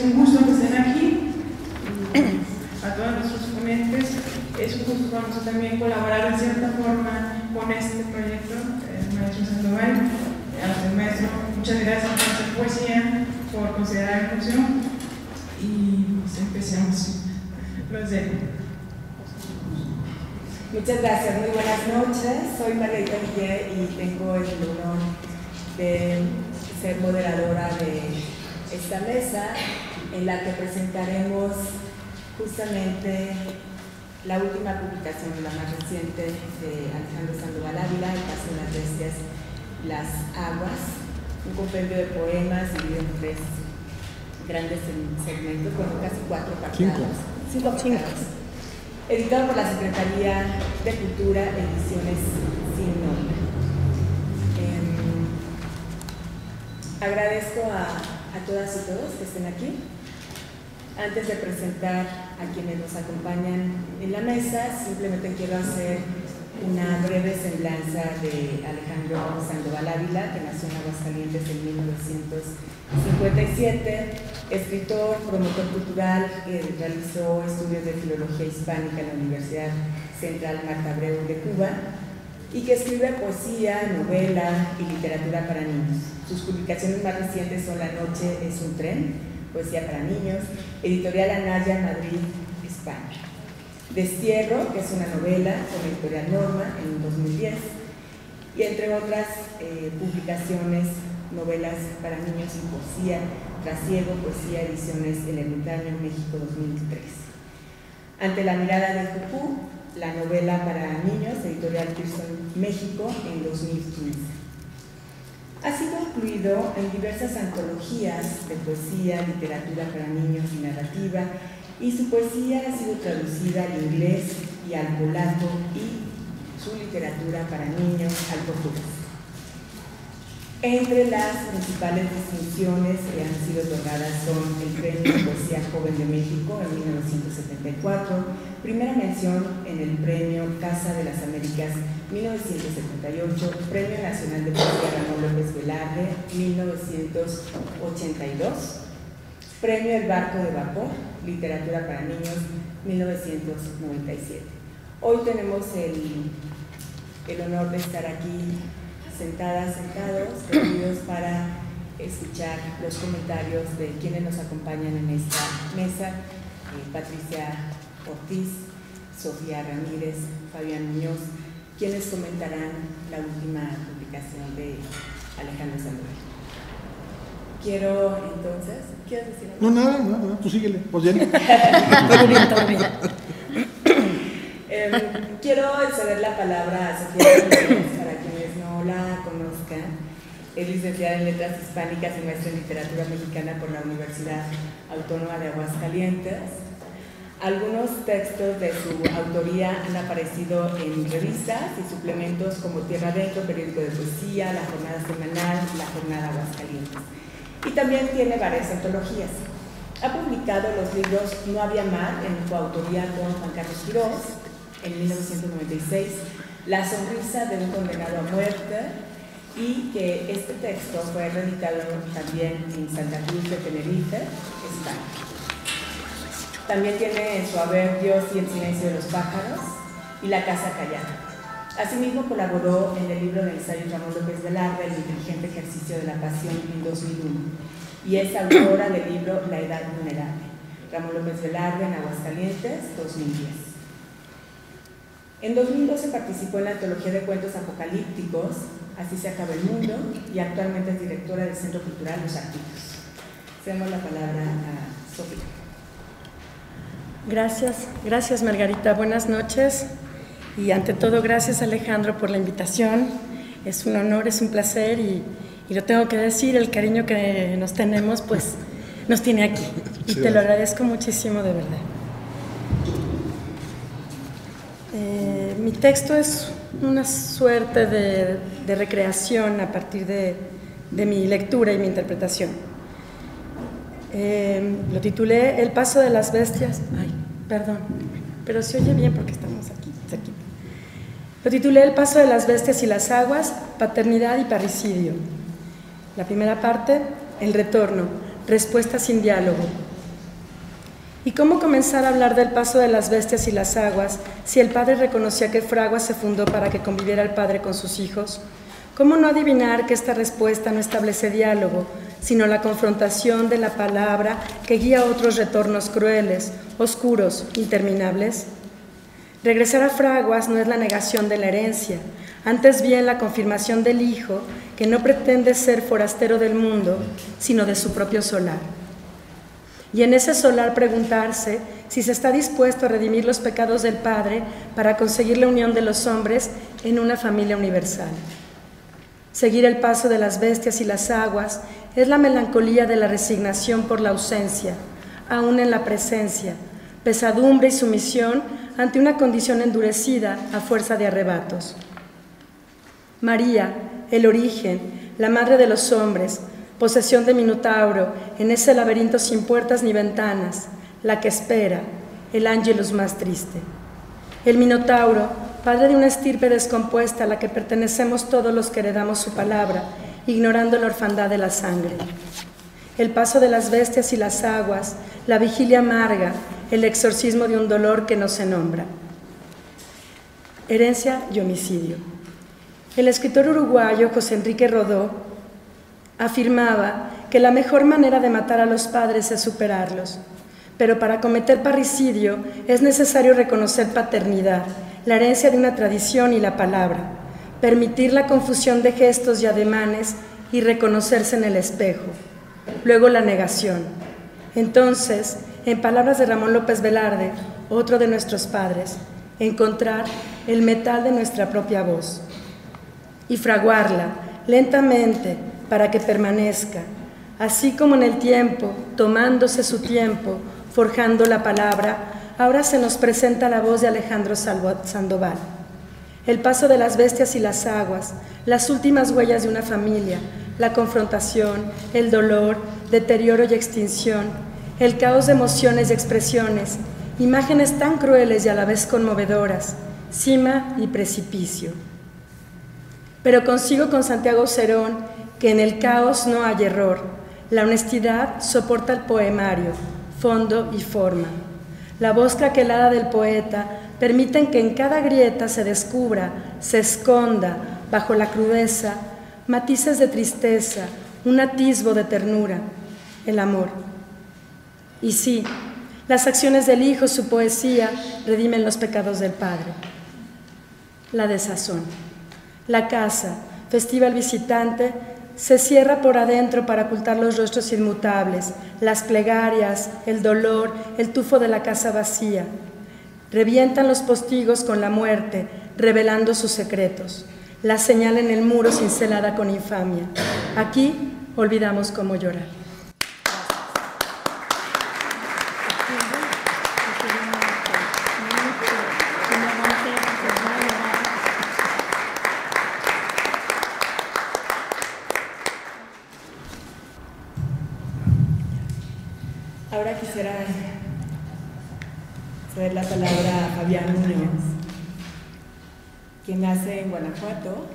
un gusto que estén aquí. A todos nuestros ponentes, es un gusto para nosotros también colaborar en cierta forma con este proyecto, el maestro Sandoval, al maestro, muchas gracias por hacer poesía, por considerar la inclusión, y pues empecemos. Los dejo. Muchas gracias, muy buenas noches. Soy Margarita Guillé y tengo el honor de ser moderadora de esta mesa en la que presentaremos justamente la última publicación, la más reciente, de Alejandro Sandoval Ávila, El paso de las bestias, las aguas, un compendio de poemas dividido en 3 grandes segmentos, bueno, casi 4 apartados. 5 apartados. Editado por la Secretaría de Cultura, Ediciones Sin Nombre. Agradezco a todas y todos que estén aquí. Antes de presentar a quienes nos acompañan en la mesa, simplemente quiero hacer una breve semblanza de Alejandro Sandoval Ávila, que nació en Aguascalientes en 1957, escritor, promotor cultural, que realizó estudios de filología hispánica en la Universidad Central Marta Abreu de Cuba, y que escribe poesía, novela y literatura para niños. Sus publicaciones más recientes son La noche es un tren, poesía para niños, Editorial Anaya, Madrid, España. Destierro, que es una novela con la Editorial Norma en 2010, y entre otras publicaciones, novelas para niños y poesía, Trasiego, poesía, ediciones El Ermitaño, México 2003. Ante la mirada de Juju, la novela para niños, Editorial Pearson, México en 2015. Ha sido incluido en diversas antologías de poesía, literatura para niños y narrativa, y su poesía ha sido traducida al inglés y al polaco, y su literatura para niños al portugués. Entre las principales distinciones que han sido otorgadas son el Premio de Poesía Joven de México en 1974, primera mención en el Premio Casa de las Américas 1978, Premio Nacional de Poesía Ramón López Velarde 1982, Premio El Barco de Vapor, Literatura para Niños 1997. Hoy tenemos el honor de estar aquí sentados, reunidos para escuchar los comentarios de quienes nos acompañan en esta mesa, Patricia Ortiz, Sofía Ramírez, Fabián Muñoz, quienes comentarán la última publicación de Alejandro Sandoval. Quiero entonces, ¿quieres decir algo? No, nada, tú síguele, pues bien. Todo bien, todo bien. Quiero ceder la palabra a Sofía Ramírez, para quienes no la conozcan. Es licenciada en Letras Hispánicas y maestra en Literatura Mexicana por la Universidad Autónoma de Aguascalientes. Algunos textos de su autoría han aparecido en revistas y suplementos como Tierra Adentro, periódico de poesía, La Jornada Semanal, La Jornada Aguascalientes. Y también tiene varias antologías. Ha publicado los libros No había mar, en coautoría con Juan Carlos Quirós, en 1996, La sonrisa de un condenado a muerte, y que este texto fue reeditado también en Santa Cruz de Tenerife, España. También tiene en su haber Dios y el silencio de los pájaros y La casa callada. Asimismo colaboró en el libro de ensayos Ramón López Velarde, El inteligente ejercicio de la pasión, en 2001, y es autora del libro La edad vulnerable, Ramón López Velarde en Aguascalientes, 2010. En 2012 participó en la antología de cuentos apocalípticos Así se acaba el mundo, y actualmente es directora del Centro Cultural Los Artitos. Cedemos la palabra a Sofía. Gracias Margarita, buenas noches, y ante todo gracias Alejandro por la invitación. Es un honor, es un placer, y lo tengo que decir, el cariño que nos tenemos pues nos tiene aquí, y te lo agradezco muchísimo, de verdad. Mi texto es una suerte de recreación a partir de mi lectura y mi interpretación. Lo titulé El paso de las bestias. Ay, perdón, pero se oye bien porque estamos aquí. Lo titulé El paso de las bestias y las aguas, paternidad y parricidio. La primera parte, el retorno, respuesta sin diálogo, ¿Y cómo comenzar a hablar del paso de las bestias y las aguas si el Padre reconocía que Fraguas se fundó para que conviviera el Padre con sus hijos? ¿Cómo no adivinar que esta respuesta no establece diálogo, sino la confrontación de la palabra que guía a otros retornos crueles, oscuros, interminables? Regresar a Fraguas no es la negación de la herencia, antes bien la confirmación del Hijo que no pretende ser forastero del mundo, sino de su propio solar. Y en ese solar preguntarse si se está dispuesto a redimir los pecados del Padre para conseguir la unión de los hombres en una familia universal. Seguir el paso de las bestias y las aguas es la melancolía de la resignación por la ausencia, aún en la presencia, pesadumbre y sumisión ante una condición endurecida a fuerza de arrebatos. María, el origen, la madre de los hombres, posesión de Minotauro en ese laberinto sin puertas ni ventanas, la que espera, el ángelus más triste. El Minotauro, padre de una estirpe descompuesta a la que pertenecemos todos los que heredamos su palabra, ignorando la orfandad de la sangre. El paso de las bestias y las aguas, la vigilia amarga, el exorcismo de un dolor que no se nombra. Herencia y homicidio. El escritor uruguayo José Enrique Rodó afirmaba que la mejor manera de matar a los padres es superarlos, pero para cometer parricidio es necesario reconocer paternidad, la herencia de una tradición y la palabra, permitir la confusión de gestos y ademanes y reconocerse en el espejo, luego la negación. Entonces, en palabras de Ramón López Velarde, otro de nuestros padres, encontrar el metal de nuestra propia voz y fraguarla lentamente para que permanezca, así como en el tiempo, tomándose su tiempo, forjando la palabra. Ahora se nos presenta la voz de Alejandro Sandoval. El paso de las bestias y las aguas, las últimas huellas de una familia, la confrontación, el dolor, deterioro y extinción, el caos de emociones y expresiones, imágenes tan crueles y a la vez conmovedoras, cima y precipicio. Pero consigo con Santiago Cerón que en el caos no hay error, la honestidad soporta el poemario, fondo y forma. La voz craquelada del poeta permiten que en cada grieta se descubra, se esconda, bajo la crudeza, matices de tristeza, un atisbo de ternura, el amor. Y sí, las acciones del Hijo, su poesía, redimen los pecados del Padre. La desazón. La casa, festiva al visitante, se cierra por adentro para ocultar los rostros inmutables, las plegarias, el dolor, el tufo de la casa vacía. Revientan los postigos con la muerte, revelando sus secretos. La señal en el muro cincelada con infamia. Aquí olvidamos cómo llorar. Ahora quisiera ceder la palabra a Fabián Muñoz, quien nace en Guanajuato,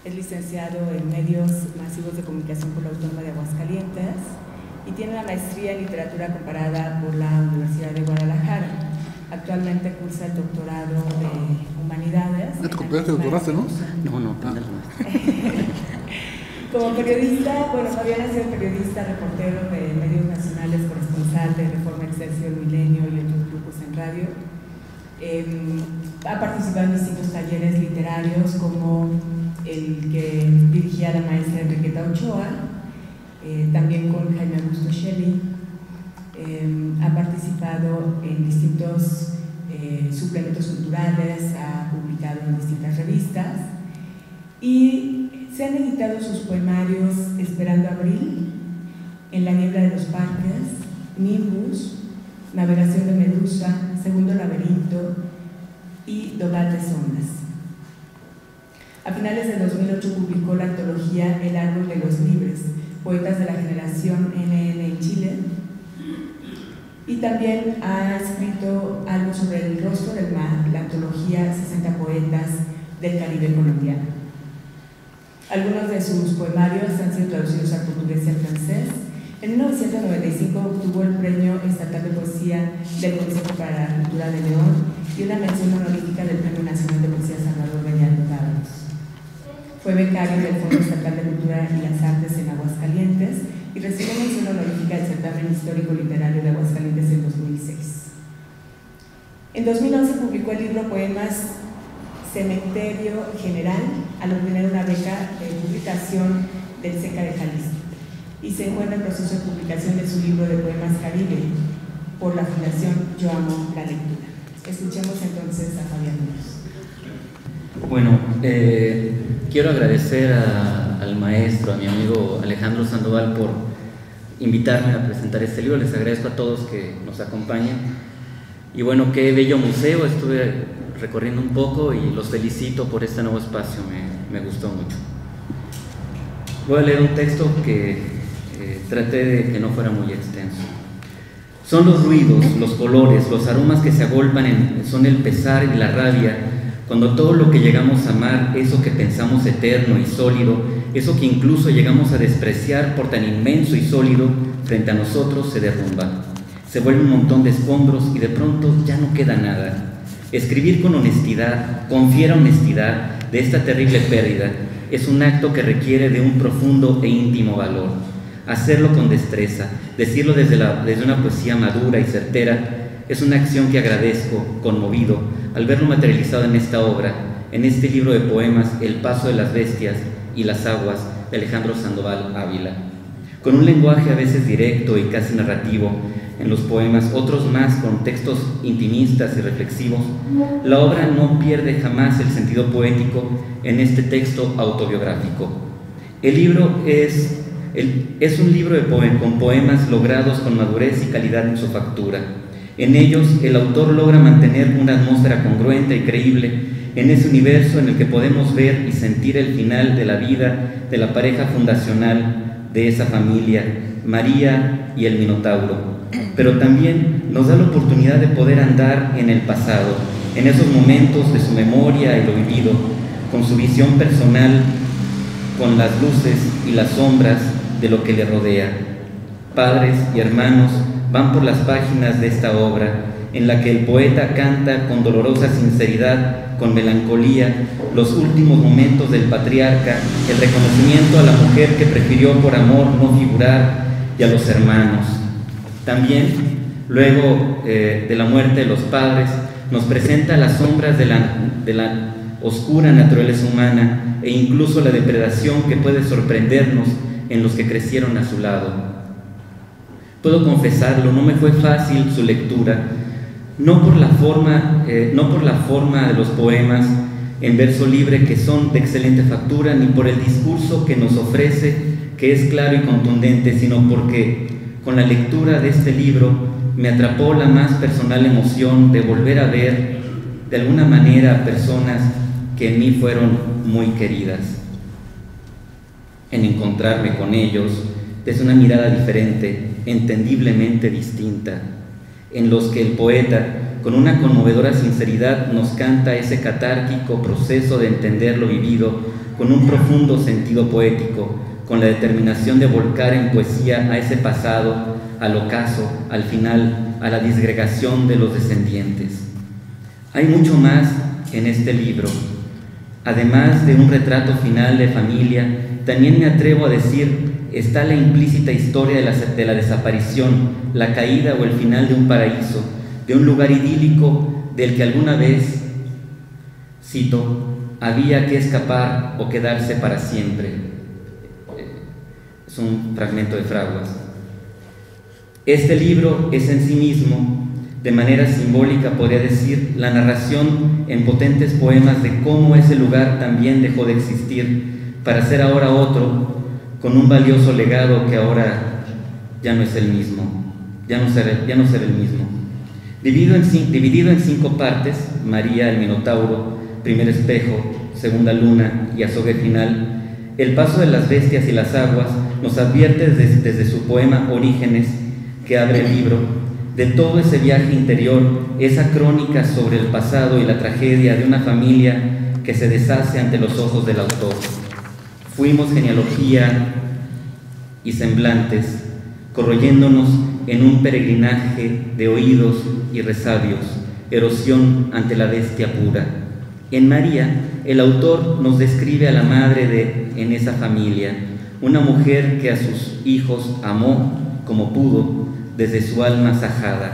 es licenciado en Medios Masivos de Comunicación por la Autónoma de Aguascalientes y tiene la maestría en Literatura Comparada por la Universidad de Guadalajara. Actualmente cursa el doctorado de Humanidades. ¿Ya te compraste el doctorado, no? No. Como periodista, bueno, Fabián ha sido periodista, reportero de medios nacionales, corresponsal de Reforma, Excelsior, Milenio y otros grupos en radio. Ha participado en distintos talleres literarios, como el que dirigía la maestra Enriqueta Ochoa, también con Jaime Augusto Shelley. Ha participado en distintos suplementos culturales, ha publicado en distintas revistas y se han editado sus poemarios Esperando Abril, En la niebla de los parques, Nimbus, Navegación de Medusa, Segundo Laberinto y Dogal de Sombras. A finales de 2008 publicó la antología El Árbol de los Libres, poetas de la generación NN en Chile, y también ha escrito algo sobre El Rostro del Mar, la antología 60 poetas del Caribe colombiano. Algunos de sus poemarios han sido traducidos al portugués y al francés En 1995 obtuvo el Premio Estatal de Poesía del Consejo para la Cultura de León y una mención honorífica del Premio Nacional de Poesía Salvador Gallardo Dávalos. Fue becario del Fondo Estatal de Cultura y las Artes en Aguascalientes y recibió mención honorífica del Certamen Histórico Literario de Aguascalientes en 2006. En 2011 publicó el libro Poemas Cementerio General al obtener una beca de publicación del SECA de Jalisco y se encuentra en proceso de publicación de su libro de poemas Caribe por la Fundación Yo Amo la Lectura. Escuchemos entonces a Fabián Muñoz. Bueno, quiero agradecer al maestro, a mi amigo Alejandro Sandoval por invitarme a presentar este libro. Les agradezco a todos que nos acompañan. Y bueno, qué bello museo, estuve recorriendo un poco y los felicito por este nuevo espacio, me gustó mucho. Voy a leer un texto que traté de que no fuera muy extenso. Son los ruidos, los colores, los aromas que se agolpan, son el pesar y la rabia, cuando todo lo que llegamos a amar, eso que pensamos eterno y sólido, eso que incluso llegamos a despreciar por tan inmenso y sólido, frente a nosotros se derrumba. Se vuelve un montón de escombros y de pronto ya no queda nada. Escribir con honestidad, con fiera honestidad, de esta terrible pérdida, es un acto que requiere de un profundo e íntimo valor. Hacerlo con destreza, decirlo desde una poesía madura y certera, es una acción que agradezco, conmovido, al verlo materializado en esta obra, en este libro de poemas, El paso de las bestias y las aguas, de Alejandro Sandoval Ávila. Con un lenguaje a veces directo y casi narrativo en los poemas, otros más con textos intimistas y reflexivos, la obra no pierde jamás el sentido poético en este texto autobiográfico. El libro es un libro con poemas logrados con madurez y calidad en su factura. En ellos, el autor logra mantener una atmósfera congruente y creíble en ese universo en el que podemos ver y sentir el final de la vida de la pareja fundacional de esa familia, María y el Minotauro. Pero también nos da la oportunidad de poder andar en el pasado, en esos momentos de su memoria y lo vivido, con su visión personal, con las luces y las sombras de lo que le rodea. Padres y hermanos van por las páginas de esta obra, en la que el poeta canta con dolorosa sinceridad, con melancolía, los últimos momentos del patriarca, el reconocimiento a la mujer que prefirió por amor no figurar, y a los hermanos. También, luego de la muerte de los padres, nos presenta las sombras de la oscura naturaleza humana e incluso la depredación que puede sorprendernos en los que crecieron a su lado. Puedo confesarlo, no me fue fácil su lectura, no por la forma de los poemas en verso libre, que son de excelente factura, ni por el discurso que nos ofrece, que es claro y contundente, sino porque con la lectura de este libro me atrapó la más personal emoción de volver a ver de alguna manera a personas que en mí fueron muy queridas, en encontrarme con ellos desde una mirada diferente, entendiblemente distinta, en los que el poeta, con una conmovedora sinceridad, nos canta ese catártico proceso de entender lo vivido con un profundo sentido poético, con la determinación de volcar en poesía a ese pasado, al ocaso, al final, a la disgregación de los descendientes. Hay mucho más en este libro. Además de un retrato final de familia, también me atrevo a decir, está la implícita historia de la desaparición, la caída o el final de un paraíso, de un lugar idílico del que alguna vez, cito, había que escapar o quedarse para siempre. Es un fragmento de Fraguas. Este libro es en sí mismo, de manera simbólica podría decir, la narración en potentes poemas de cómo ese lugar también dejó de existir para ser ahora otro, con un valioso legado que ahora ya no es el mismo, ya no será el mismo. Dividido en 5 partes, María, el Minotauro, primer espejo, segunda luna y azogue final, El paso de las bestias y las aguas nos advierte desde su poema Orígenes, que abre el libro, de todo ese viaje interior, esa crónica sobre el pasado y la tragedia de una familia que se deshace ante los ojos del autor. Fuimos genealogía y semblantes, corroyéndonos en un peregrinaje de oídos y resabios, erosión ante la bestia pura. En María, el autor nos describe a la madre en esa familia, una mujer que a sus hijos amó como pudo desde su alma sajada.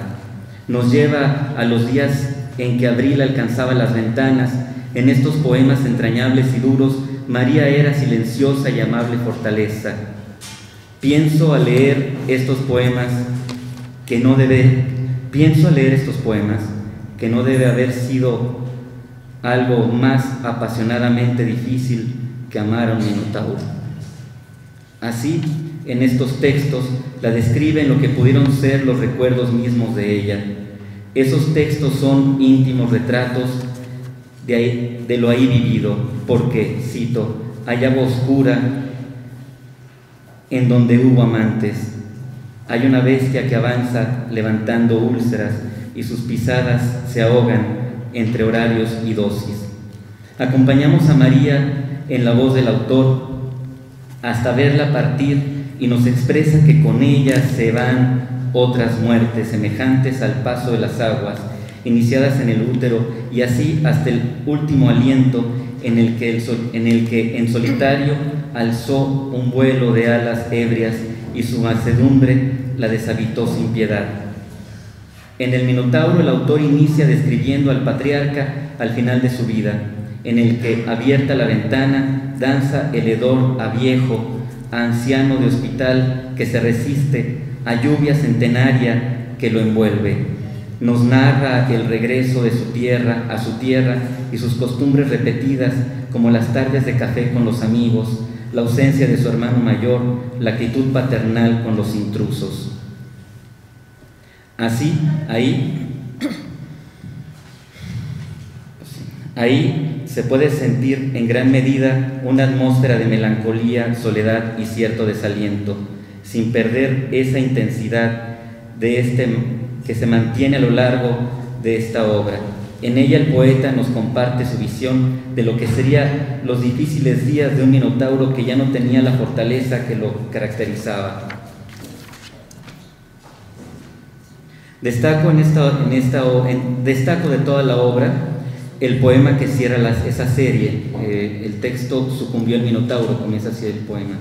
Nos lleva a los días en que Abril alcanzaba las ventanas. En estos poemas entrañables y duros, María era silenciosa y amable fortaleza. Pienso al leer estos poemas que no debe haber sido algo más apasionadamente difícil que amar a un minotauro. Así, en estos textos la describen lo que pudieron ser los recuerdos mismos de ella. Esos textos son íntimos retratos de lo ahí vivido, porque, cito, hay agua oscura en donde hubo amantes. Hay una bestia que avanza levantando úlceras y sus pisadas se ahogan entre horarios y dosis. Acompañamos a María en la voz del autor hasta verla partir y nos expresa que con ella se van otras muertes semejantes al paso de las aguas, iniciadas en el útero, y así hasta el último aliento en el que en solitario alzó un vuelo de alas ebrias y su mansedumbre la deshabitó sin piedad. En el Minotauro el autor inicia describiendo al patriarca al final de su vida, en el que, abierta la ventana, danza el hedor a viejo, a anciano de hospital que se resiste, a lluvia centenaria que lo envuelve. Nos narra el regreso de a su tierra y sus costumbres repetidas, como las tardes de café con los amigos, la ausencia de su hermano mayor, la actitud paternal con los intrusos. Así, ahí se puede sentir en gran medida una atmósfera de melancolía, soledad y cierto desaliento, sin perder esa intensidad que se mantiene a lo largo de esta obra. En ella el poeta nos comparte su visión de lo que serían los difíciles días de un minotauro que ya no tenía la fortaleza que lo caracterizaba. Destaco de toda la obra el poema que cierra esa serie. El texto Sucumbió el Minotauro, comienza así el poema,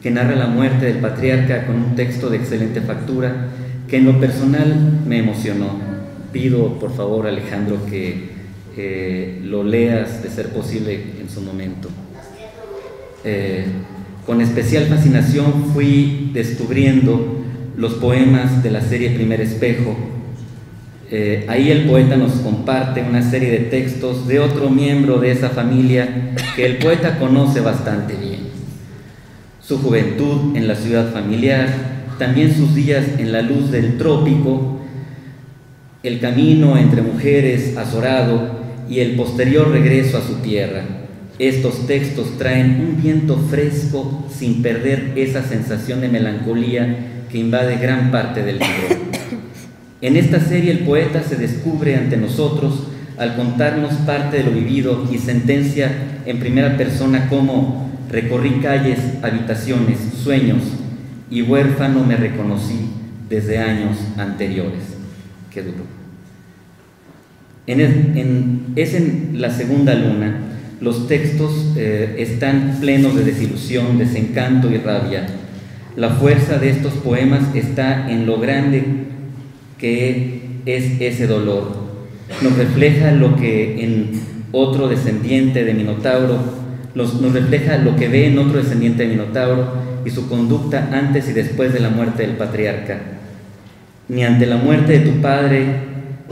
que narra la muerte del patriarca con un texto de excelente factura que en lo personal me emocionó. Pido por favor, Alejandro, que lo leas de ser posible en su momento. Con especial fascinación fui descubriendo los poemas de la serie Primer Espejo. Ahí el poeta nos comparte una serie de textos de otro miembro de esa familia que el poeta conoce bastante bien. Su juventud en la ciudad familiar, también sus días en la luz del trópico, el camino entre mujeres azorado y el posterior regreso a su tierra. Estos textos traen un viento fresco sin perder esa sensación de melancolía que invade gran parte del libro. En esta serie el poeta se descubre ante nosotros al contarnos parte de lo vivido y sentencia en primera persona como: recorrí calles, habitaciones, sueños, y huérfano me reconocí desde años anteriores. Qué duro. Es en La Segunda Luna. Los textos están plenos de desilusión, desencanto y rabia. La fuerza de estos poemas está en lo grande que es ese dolor. Nos refleja lo que en otro descendiente de Minotauro, nos refleja lo que ve en otro descendiente de Minotauro y su conducta antes y después de la muerte del patriarca. Ni ante la muerte de tu padre,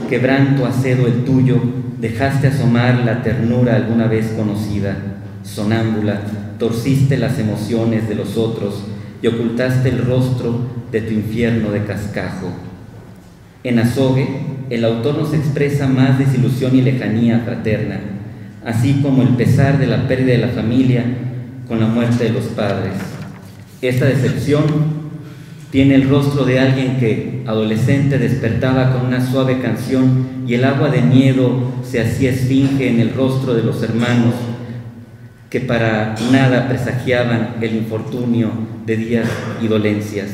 quebranto acedo el tuyo, dejaste asomar la ternura alguna vez conocida. Sonámbula, torciste las emociones de los otros y ocultaste el rostro de tu infierno de cascajo. En Azogue, el autor nos expresa más desilusión y lejanía fraterna, así como el pesar de la pérdida de la familia con la muerte de los padres. Esta decepción tiene el rostro de alguien que, adolescente, despertaba con una suave canción y el agua de miedo se hacía esfinge en el rostro de los hermanos que para nada presagiaban el infortunio de días y dolencias.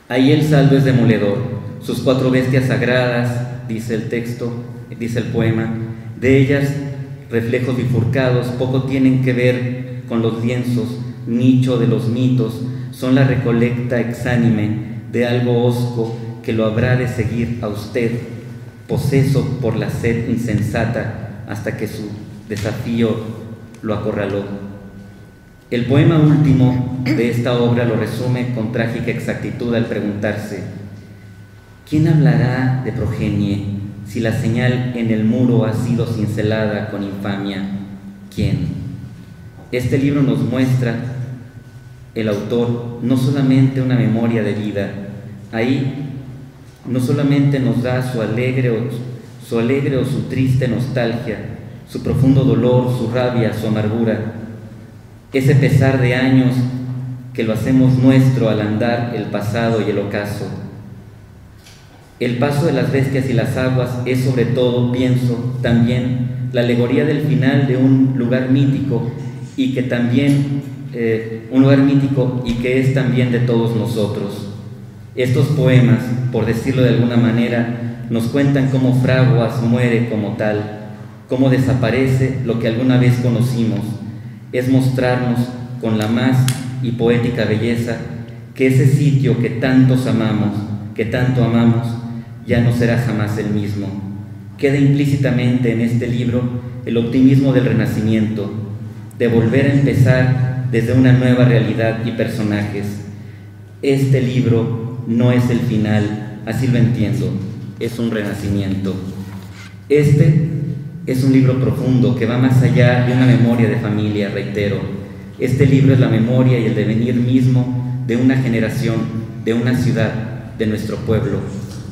Ahí el saldo es demoledor. Sus 4 bestias sagradas, dice el texto, dice el poema, de ellas reflejos bifurcados, poco tienen que ver con los lienzos, nicho de los mitos, son la recolecta exánime de algo hosco que lo habrá de seguir a usted, poseso por la sed insensata hasta que su desafío lo acorraló. El poema último de esta obra lo resume con trágica exactitud al preguntarse: ¿quién hablará de progenie si la señal en el muro ha sido cincelada con infamia? ¿Quién? Este libro nos muestra el autor no solamente una memoria de vida, ahí no solamente nos da su alegre o su triste nostalgia, su profundo dolor, su rabia, su amargura, ese pesar de años que lo hacemos nuestro al andar el pasado y el ocaso. El paso de las bestias y las aguas es sobre todo, pienso, también la alegoría del final de un lugar mítico y que también, un lugar mítico y que es también de todos nosotros. Estos poemas, por decirlo de alguna manera, nos cuentan cómo Fraguas muere como tal, cómo desaparece lo que alguna vez conocimos. Es mostrarnos con la más y poética belleza que ese sitio que tantos amamos, que tanto amamos, ya no será jamás el mismo. Queda implícitamente en este libro el optimismo del renacimiento, de volver a empezar desde una nueva realidad y personajes. Este libro no es el final, así lo entiendo, es un renacimiento. Este es un libro profundo que va más allá de una memoria de familia, reitero. Este libro es la memoria y el devenir mismo de una generación, de una ciudad, de nuestro pueblo.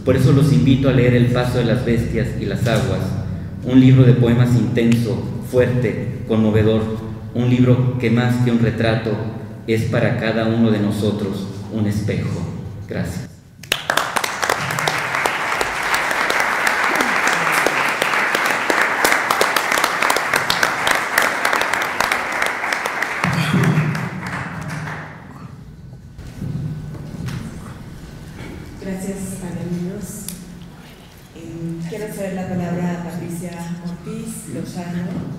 Por eso los invito a leer El paso de las bestias y las aguas, un libro de poemas intenso, fuerte, conmovedor, un libro que más que un retrato es para cada uno de nosotros un espejo. Gracias. Gracias, amigos. Quiero ceder la palabra a Patricia Ortiz Lozano,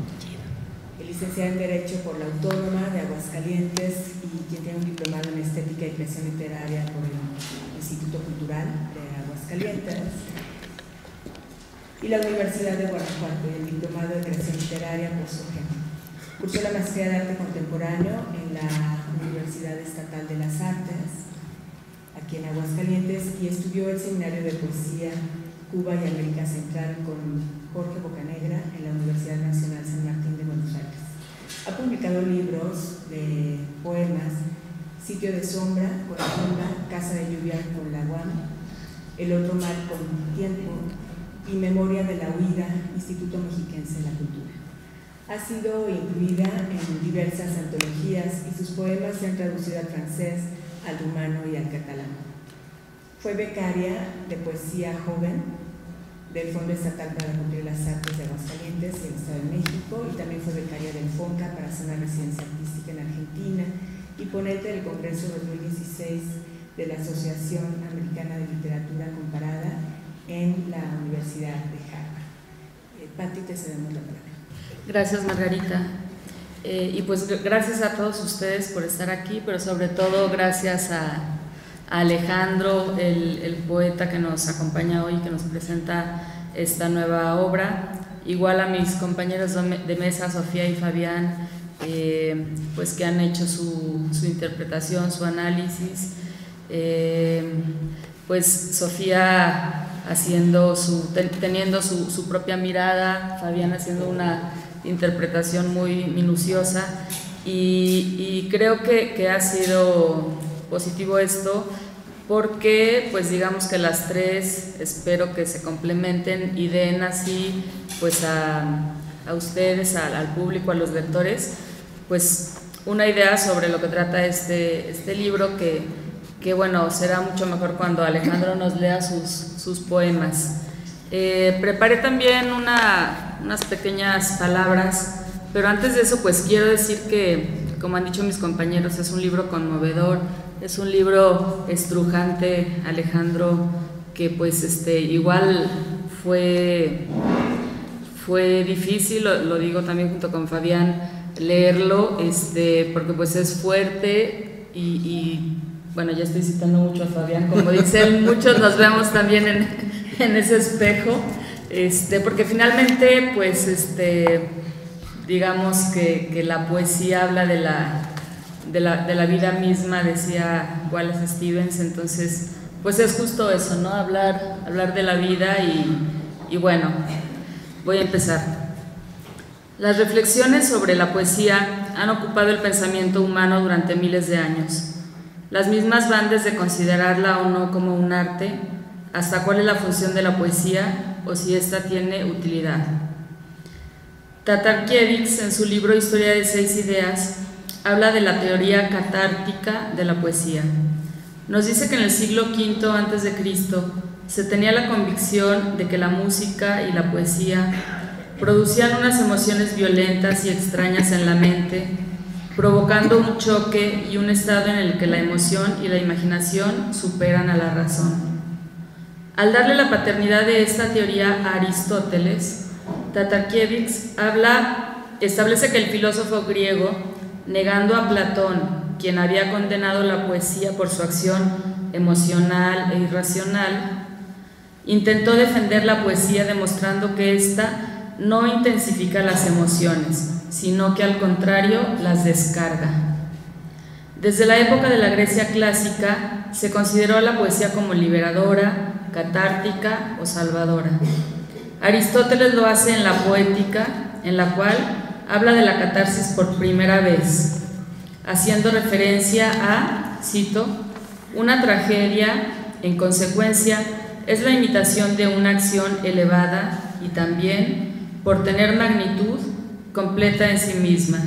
licenciada en Derecho por la Autónoma de Aguascalientes y quien tiene un diplomado en Estética y Creación Literaria por el Instituto Cultural de Aguascalientes y la Universidad de Guanajuato, y el diplomado de Creación Literaria por SOGEM. Cursó la maestría de Arte Contemporáneo en la Universidad Estatal de las Artes, aquí en Aguascalientes, y estudió el Seminario de Poesía Cuba y América Central con Jorge Bocanegra en la Universidad Nacional San Martín de Buenos Aires. Ha publicado libros de poemas: Sitio de sombra, con la tumba, Casa de lluvia con la UAM, El otro mar con tiempo y Memoria de la huida, Instituto Mexiquense de la Cultura. Ha sido incluida en diversas antologías y sus poemas se han traducido al francés, al rumano y al catalán. Fue becaria de poesía joven del Fondo Estatal para Cumplir las Artes de Aguascalientes y el Estado de México, y también fue becaria del FONCA para hacer una residencia artística en Argentina y ponente del Congreso 2016 de la Asociación Americana de Literatura Comparada en la Universidad de Harvard. Pati, te cedemos la palabra. Gracias, Margarita. Y pues gracias a todos ustedes por estar aquí, pero sobre todo gracias a Alejandro, el poeta que nos acompaña hoy, que nos presenta esta nueva obra. Igual a mis compañeros de mesa, Sofía y Fabián, pues que han hecho su interpretación, su análisis. Pues Sofía teniendo su propia mirada, Fabián haciendo una interpretación muy minuciosa, y creo que ha sido positivo esto porque pues digamos que las tres espero que se complementen y den así pues a ustedes, al público, a los lectores, pues una idea sobre lo que trata este libro, que bueno, será mucho mejor cuando Alejandro nos lea sus poemas. Preparé también unas pequeñas palabras, pero antes de eso pues quiero decir que, como han dicho mis compañeros, es un libro conmovedor, Es un libro estrujante, Alejandro, que pues igual fue difícil, lo digo también junto con Fabián, leerlo, porque pues es fuerte y bueno, ya estoy citando mucho a Fabián, como dicen, muchos nos vemos también en ese espejo, porque finalmente pues digamos que la poesía habla de la vida misma, decía Wallace Stevens, entonces pues es justo eso, ¿no? Hablar de la vida y bueno, voy a empezar. Las reflexiones sobre la poesía han ocupado el pensamiento humano durante miles de años. Las mismas van desde considerarla o no como un arte, hasta cuál es la función de la poesía o si ésta tiene utilidad. Tatarkiewicz, en su libro Historia de 6 ideas, habla de la teoría catártica de la poesía. Nos dice que en el siglo V a.C. se tenía la convicción de que la música y la poesía producían unas emociones violentas y extrañas en la mente, provocando un choque y un estado en el que la emoción y la imaginación superan a la razón. Al darle la paternidad de esta teoría a Aristóteles, Tatarkiewicz establece que el filósofo griego, negando a Platón, quien había condenado la poesía por su acción emocional e irracional, intentó defender la poesía demostrando que ésta no intensifica las emociones, sino que al contrario las descarga. Desde la época de la Grecia clásica se consideró a la poesía como liberadora, catártica o salvadora. Aristóteles lo hace en la Poética, en la cual habla de la catarsis por primera vez, haciendo referencia a, cito, una tragedia, en consecuencia, es la imitación de una acción elevada y también, por tener magnitud, completa en sí misma,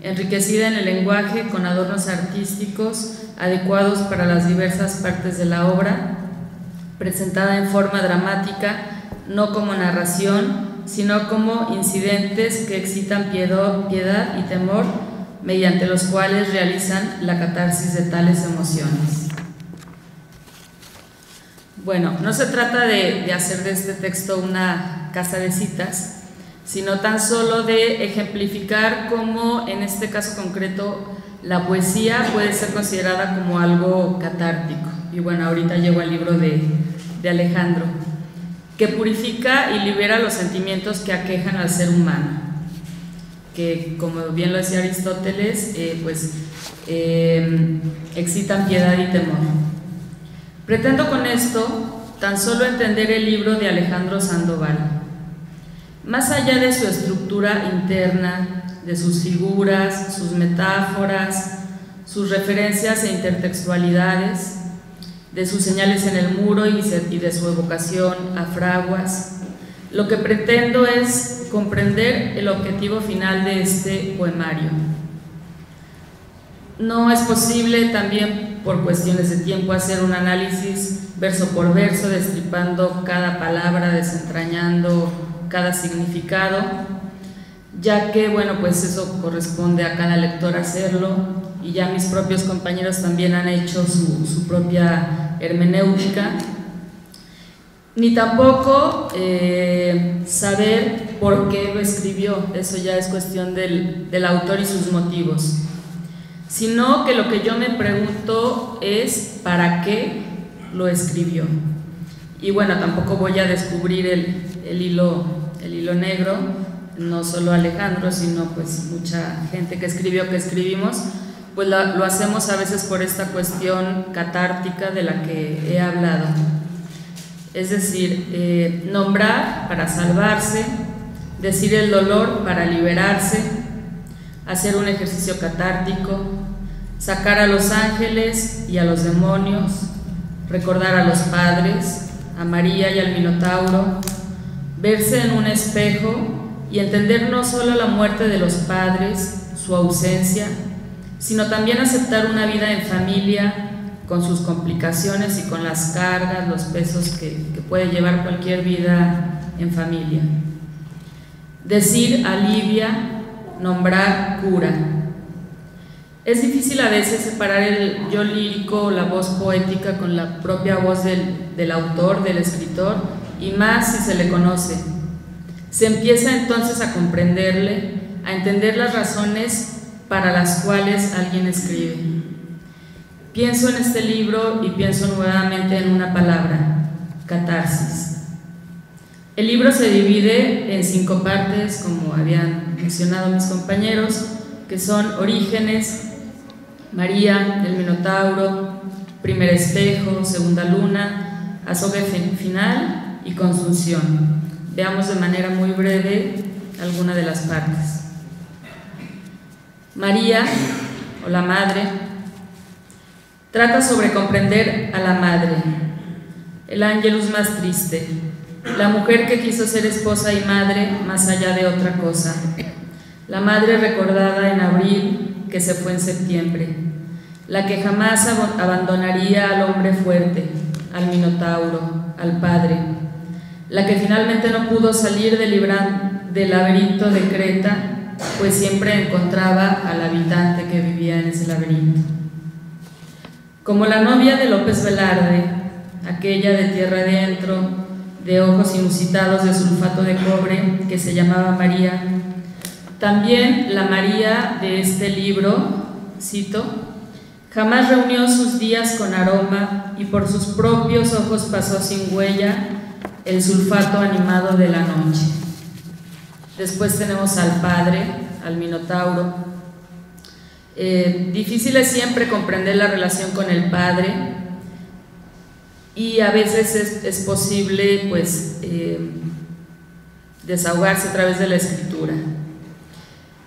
enriquecida en el lenguaje con adornos artísticos adecuados para las diversas partes de la obra, presentada en forma dramática, no como narración, sino como incidentes que excitan piedad y temor, mediante los cuales realizan la catarsis de tales emociones. Bueno, no se trata de hacer de este texto una casa de citas, sino tan solo de ejemplificar cómo, en este caso concreto, la poesía puede ser considerada como algo catártico. Y bueno, ahorita llego al libro de Alejandro, que purifica y libera los sentimientos que aquejan al ser humano, que, como bien lo decía Aristóteles, excitan piedad y temor. Pretendo con esto tan solo entender el libro de Alejandro Sandoval. Más allá de su estructura interna, de sus figuras, sus metáforas, sus referencias e intertextualidades, de sus señales en el muro y de su evocación a fraguas, lo que pretendo es comprender el objetivo final de este poemario. No es posible también, por cuestiones de tiempo, hacer un análisis verso por verso, destripando cada palabra, desentrañando cada significado, ya que, bueno, pues eso corresponde a cada lector hacerlo, y ya mis propios compañeros también han hecho su propia hermenéutica, ni tampoco saber por qué lo escribió, eso ya es cuestión del autor y sus motivos, sino que lo que yo me pregunto es ¿para qué lo escribió? Y bueno, tampoco voy a descubrir el hilo negro, no solo Alejandro, sino pues mucha gente que escribió, que escribimos, pues lo hacemos a veces por esta cuestión catártica de la que he hablado. Es decir, nombrar para salvarse, decir el dolor para liberarse, hacer un ejercicio catártico, sacar a los ángeles y a los demonios, recordar a los padres, a María y al Minotauro, verse en un espejo y entender no solo la muerte de los padres, su ausencia, sino también aceptar una vida en familia con sus complicaciones y con las cargas, los pesos que puede llevar cualquier vida en familia. Decir alivia, nombrar cura. Es difícil a veces separar el yo lírico, la voz poética, con la propia voz del autor, del escritor, y más si se le conoce. Se empieza entonces a comprenderle, a entender las razones para las cuales alguien escribe. Pienso en este libro y pienso nuevamente en una palabra: catarsis. El libro se divide en 5 partes, como habían mencionado mis compañeros, que son Orígenes, María, el Minotauro, Primer espejo, Segunda luna, Azogue final y Consunción. Veamos de manera muy breve alguna de las partes. María, o la madre, trata sobre comprender a la madre, el ángelus más triste, la mujer que quiso ser esposa y madre más allá de otra cosa, la madre recordada en abril que se fue en septiembre, la que jamás abandonaría al hombre fuerte, al Minotauro, al padre, la que finalmente no pudo salir del laberinto de Creta, pues siempre encontraba al habitante que vivía en ese laberinto. Como la novia de López Velarde, aquella de tierra adentro, de ojos inusitados de sulfato de cobre, que se llamaba María, también la María de este libro, cito, jamás reunió sus días con aroma y por sus propios ojos pasó sin huella el sulfato animado de la noche. Después tenemos al padre, al Minotauro. Difícil es siempre comprender la relación con el padre y a veces es posible pues desahogarse a través de la escritura.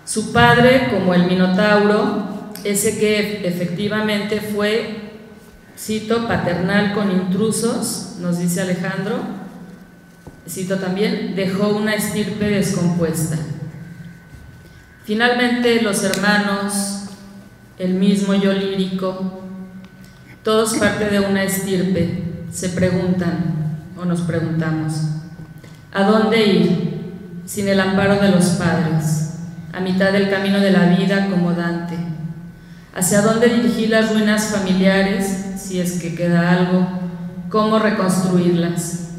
Su padre, como el Minotauro, ese que efectivamente fue, cito, paternal con intrusos, nos dice Alejandro, cito también, dejó una estirpe descompuesta. Finalmente los hermanos, el mismo yo lírico, todos parte de una estirpe, se preguntan o nos preguntamos, ¿a dónde ir sin el amparo de los padres? A mitad del camino de la vida como Dante. ¿Hacia dónde dirigir las ruinas familiares, si es que queda algo? ¿Cómo reconstruirlas?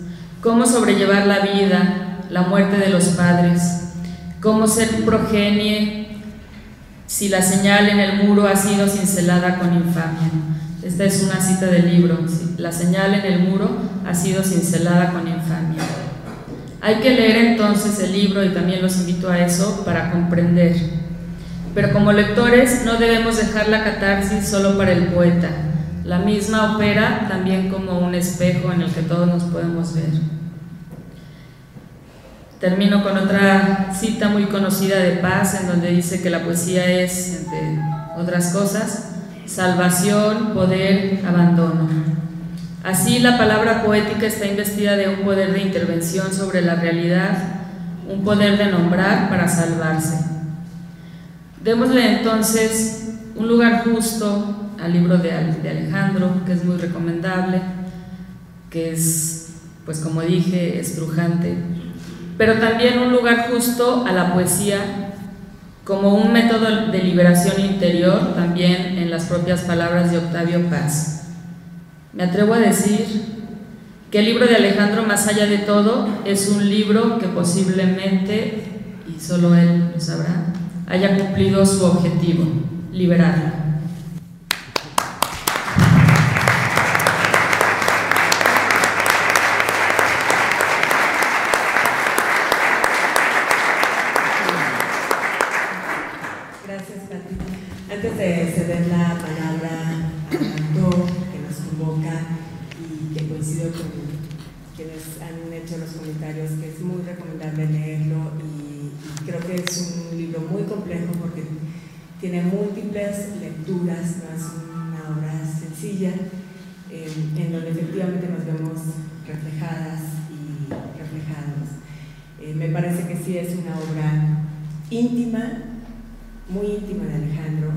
¿Cómo sobrellevar la vida, la muerte de los padres? ¿Cómo ser progenie si la señal en el muro ha sido cincelada con infamia? Esta es una cita del libro. La señal en el muro ha sido cincelada con infamia. Hay que leer entonces el libro, y también los invito a eso, para comprender. Pero como lectores no debemos dejar la catarsis solo para el poeta. La misma opera también como un espejo en el que todos nos podemos ver. Termino con otra cita muy conocida de Paz, en donde dice que la poesía es, entre otras cosas, salvación, poder, abandono. Así, la palabra poética está investida de un poder de intervención sobre la realidad, un poder de nombrar para salvarse. Démosle entonces un lugar justo al libro de Alejandro, que es muy recomendable, que es, pues como dije, estrujante, pero también un lugar justo a la poesía como un método de liberación interior, también en las propias palabras de Octavio Paz. Me atrevo a decir que el libro de Alejandro, más allá de todo, es un libro que posiblemente, y solo él lo sabrá, haya cumplido su objetivo, liberarla. Gracias, Pati. Antes de ceder la palabra al autor que nos convoca y que coincido con quienes han hecho los comentarios, que es muy recomendable leerlo y creo que es un libro muy complejo porque tiene múltiples lecturas, no es una obra sencilla, en donde efectivamente nos vemos reflejadas y reflejados. Me parece que sí es una obra íntima, muy íntima de Alejandro,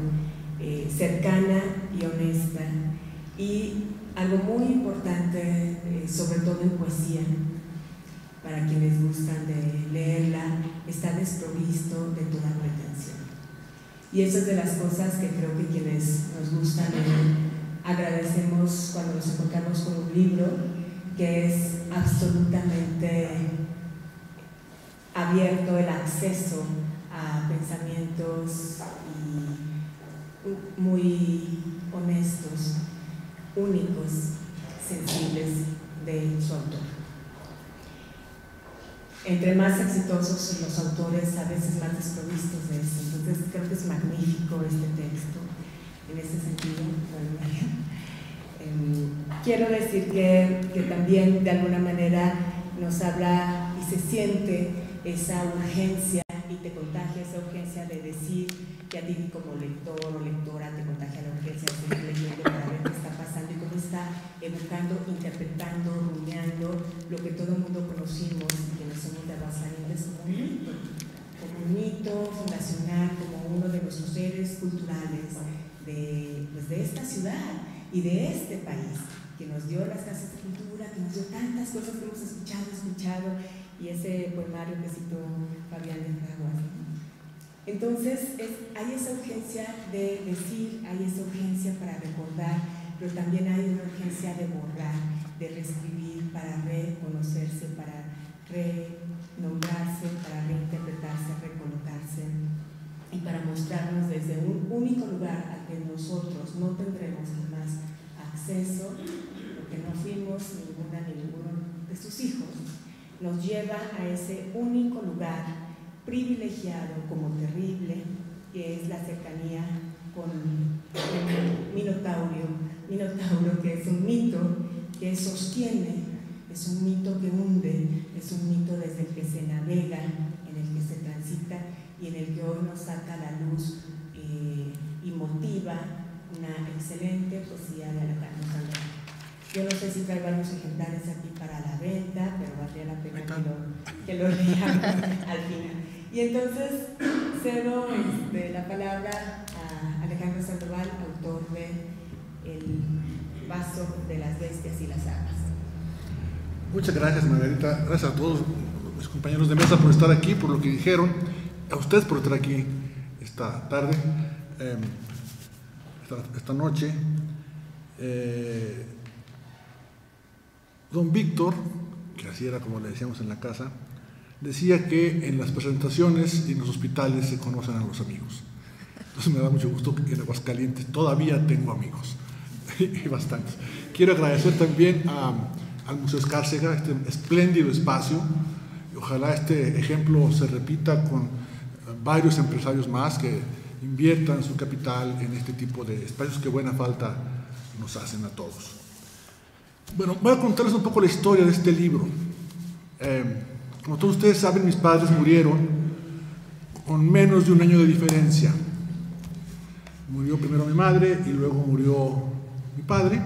cercana y honesta, y algo muy importante, sobre todo en poesía, para quienes gustan de leerla, está desprovisto de toda pretensión. Y eso es de las cosas que creo que quienes nos gustan agradecemos cuando nos encontramos con un libro que es absolutamente abierto el acceso a pensamientos muy honestos, únicos, sensibles de su autor. Entre más exitosos los autores, a veces más desprovistos de eso. Entonces creo que es magnífico este texto en ese sentido. Quiero decir que también de alguna manera nos habla y se siente esa urgencia y te contagia esa urgencia de decir que a ti como lector o lectora te contagia la urgencia de seguir leyendo para ver qué está pasando y cómo está evocando, interpretando, rumiando lo que todo el mundo conocimos y que no somos de Aguascalientes como un mito fundacional, como uno de nuestros seres culturales de esta ciudad y de este país, que nos dio las casas de cultura, que nos dio tantas cosas que hemos escuchado, y ese poemario que citó Fabián de Fraguas. Entonces, hay esa urgencia de decir, hay esa urgencia para recordar, pero también hay una urgencia de borrar, de reescribir, para reconocerse, para renombrarse, para reinterpretarse, recolocarse, y para mostrarnos desde un único lugar al que nosotros no tendremos jamás acceso, porque no fuimos ninguna ni ninguno de sus hijos, nos lleva a ese único lugar privilegiado como terrible, que es la cercanía con el Minotauro, que es un mito que sostiene, es un mito que hunde, es un mito desde el que se navega, en el que se transita y en el que hoy nos saca la luz y motiva una excelente poesía de Alejandro Sandoval. Yo no sé si trae varios ejemplares aquí para la venta, pero valdría la pena que lo leamos al final. Y entonces cedo la palabra a Alejandro Sandoval, autor de El vaso de las bestias y las armas. Muchas gracias, Margarita. Gracias a todos mis compañeros de mesa por estar aquí, por lo que dijeron. A ustedes por estar aquí esta tarde, esta noche. Don Víctor, que así era como le decíamos en la casa, decía que en las presentaciones y en los hospitales se conocen a los amigos. Entonces me da mucho gusto que en Aguascalientes todavía tengo amigos, y bastantes. Quiero agradecer también al Museo Escárcega, este espléndido espacio, y ojalá este ejemplo se repita con varios empresarios más que inviertan su capital en este tipo de espacios que buena falta nos hacen a todos. Bueno, voy a contarles un poco la historia de este libro. Como todos ustedes saben, mis padres murieron con menos de un año de diferencia. Murió primero mi madre y luego murió mi padre,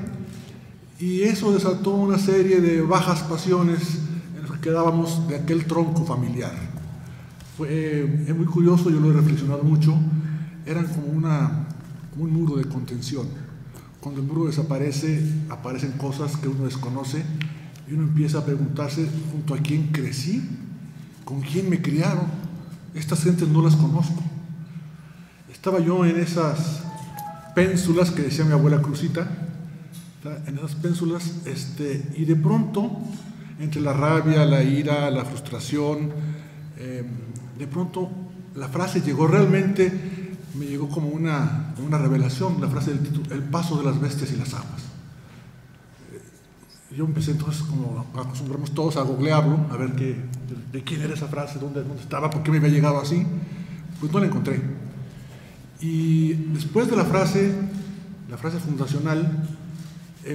y eso desató una serie de bajas pasiones en las que quedábamos de aquel tronco familiar. Es muy curioso, yo lo he reflexionado mucho. Eran como un muro de contención. Cuando el muro desaparece, aparecen cosas que uno desconoce y uno empieza a preguntarse: ¿junto a quién crecí? ¿Con quién me criaron? Estas gentes no las conozco. Estaba yo en esas pénsulas que decía mi abuela Cruzita, en esas pénsulas, y de pronto, entre la rabia, la ira, la frustración, de pronto la frase llegó realmente. Me llegó como una revelación, la frase del título: El paso de las bestias y las aguas. Yo empecé entonces, como acostumbramos todos, a googlearlo, a ver de quién era esa frase, dónde estaba, por qué me había llegado así. Pues no la encontré. Y después de la frase fundacional,